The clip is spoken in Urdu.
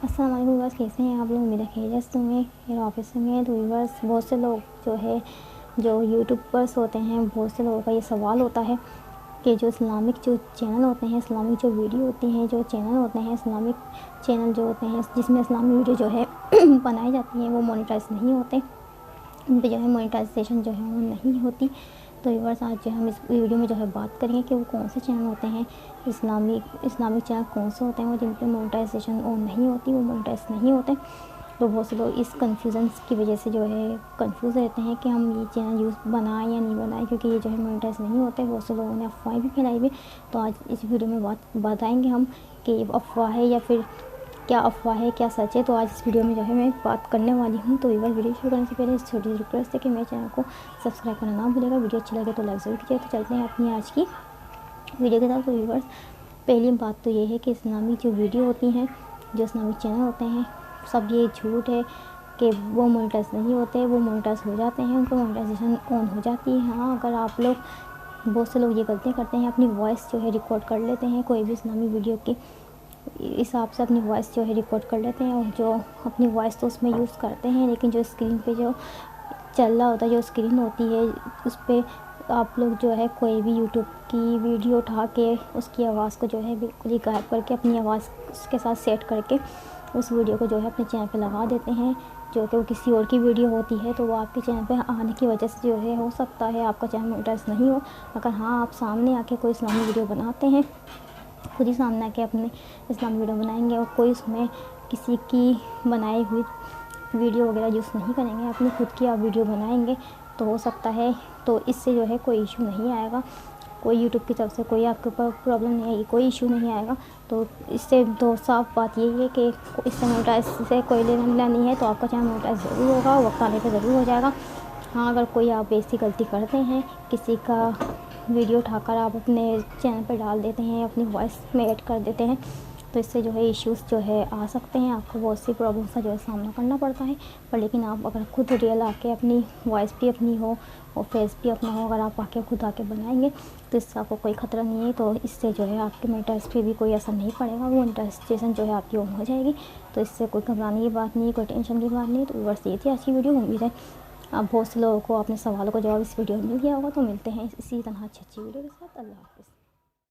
السلام علیکم ویورس، کیسے ہیں آپ لوگ؟ میرا خیریت سے ہیں، میرا آفس میں ہیں۔ تو ویورس، بہت سے لوگ جو یوٹیوبرس ہوتے ہیں، بہت سے لوگوں کا یہ سوال ہوتا ہے کہ جو اسلامک جو چینل ہوتے ہیں، اسلامک جو ویڈیو ہوتی ہیں، جو چینل ہوتے ہیں، اسلامک چینل جو ہوتے ہیں جس میں اسلامی ویڈیو جو ہے بنائی جاتی ہیں، وہ مونیٹائز نہیں ہوتے، ان پہ جو ہے مونیٹائزیشن جو ہے وہ نہیں ہوتی۔ تو ویورس، آج جو ہم اس ویڈیو میں جو ہے بات کریں گے کہ وہ کون سے چینل ہوتے ہیں، اسلامک چینل کون سے ہوتے ہیں وہ جن پہ مونیٹائزیشن آن نہیں ہوتی، وہ مونیٹائز نہیں ہوتے۔ تو بہت سے لوگ اس کنفیوژنس کی وجہ سے جو ہے کنفیوز رہتے ہیں کہ ہم یہ چینل بنائیں یا نہیں بنائیں، کیونکہ یہ جو ہے مونیٹائز نہیں ہوتے۔ بہت سے لوگوں نے افواہیں بھی پھیلائی ہوئی۔ تو آج اس ویڈیو میں بتائیں گے ہم کہ یہ افواہ ہے یا پھر کیا افواہ ہے، کیا سچ ہے۔ تو آج اس ویڈیو میں جو ہے میں بات کرنے والی ہوں۔ تو ویورس، ویڈیو شروع کرنے سے پہلے اس چھوٹی سی ریکویسٹ ہے کہ میرے چینل کو سبسکرائب کرنا نہ بھولے گا۔ ویڈیو اچھی لگے تو لائک ضرور کیجیے۔ تو چلتے ہیں اپنی آج کی ویڈیو کے ساتھ۔ تو ویورس، پہلی بات تو یہ ہے کہ اسلامی جو ویڈیو ہوتی ہیں، جو اسلامک چینل ہوتے ہیں، سب یہ جھوٹ ہے کہ وہ مونیٹائز نہیں ہوتے، وہ مونیٹائز ہو جاتے ہیں، ان کو مونیٹائزیشن آن ہو جاتی ہے۔ ہاں، اگر آپ لوگ، بہت سے لوگ یہ غلطیاں کرتے ہیں، اپنی وائس جو ہے ریکارڈ کر لیتے ہیں، کوئی بھی اسلامی ویڈیو کے حساب سے اپنی وائس جو ہے ریکارڈ کر لیتے ہیں، اور جو اپنی وائس تو اس میں یوز کرتے ہیں، لیکن جو اسکرین پہ جو چل رہا ہوتا ہے، جو اسکرین ہوتی ہے، اس پہ آپ لوگ جو ہے کوئی بھی یوٹیوب کی ویڈیو اٹھا کے اس کی آواز کو جو ہے بالکل ہی غائب کر کے، اپنی آواز اس کے ساتھ سیٹ کر کے اس ویڈیو کو جو ہے اپنے چینل پہ لگا دیتے ہیں، جو کہ وہ کسی اور کی ویڈیو ہوتی ہے۔ تو وہ آپ کے چینل پہ آنے کی وجہ سے جو ہے ہو سکتا ہے آپ کا چینل مونیٹائز نہیں ہو۔ اگر ہاں، آپ سامنے آ کے کوئی اسلامی ویڈیو بناتے ہیں، خود ہی سامنے آ کے اپنے اسلامی ویڈیو بنائیں گے اور کوئی اس میں کسی کی بنائی ہوئی ویڈیو وغیرہ یوز نہیں کریں گے، اپنی خود کی آپ ویڈیو بنائیں گے، تو ہو سکتا ہے تو اس سے جو ہے کوئی ایشو نہیں آئے گا، کوئی یوٹیوب کی طرف سے کوئی آپ کے اوپر پرابلم نہیں آئے گی، کوئی ایشو نہیں آئے گا۔ تو اس سے تو صاف بات یہی ہے کہ اس سے مونیٹائز سے کوئی لینا دینا نہیں ہے۔ تو آپ کا چینل مونیٹائز ضرور ہوگا، وقت آنے پہ ضرور ہو جائے گا۔ ہاں، اگر کوئی آپ ایسی غلطی کرتے ہیں، کسی کا ویڈیو اٹھا کر آپ اپنے چینل پہ ڈال دیتے ہیں، اپنی وائس میں ایڈ کر دیتے ہیں، تو اس سے جو ہے ایشوز جو ہے آ سکتے ہیں، آپ کو بہت سی پرابلمس کا جو ہے سامنا کرنا پڑتا ہے۔ پر لیکن آپ اگر خود ریئل آ کے اپنی وائس بھی اپنی ہو اور فیس بھی اپنا ہو، اگر آپ خود آ کے بنائیں گے تو اس سے آپ کو کوئی خطرہ نہیں ہے۔ تو اس سے جو ہے آپ کے مونیٹائز پہ بھی کوئی اثر نہیں پڑے گا، وہ مونیٹائزیشن جو ہے آپ کی آن ہو جائے گی۔ تو اس سے کوئی گھبرانے کی بات نہیں، کوئی ٹینشن کی بات نہیں۔ تو بس یہ تھی آج کی ویڈیو۔ امید ہے اب بہت سے لوگوں کو اپنے سوالوں کا جواب اس ویڈیو میں مل گیا ہوگا۔ تو ملتے ہیں اسی طرح اچھی ویڈیو کے ساتھ۔ اللہ حافظ۔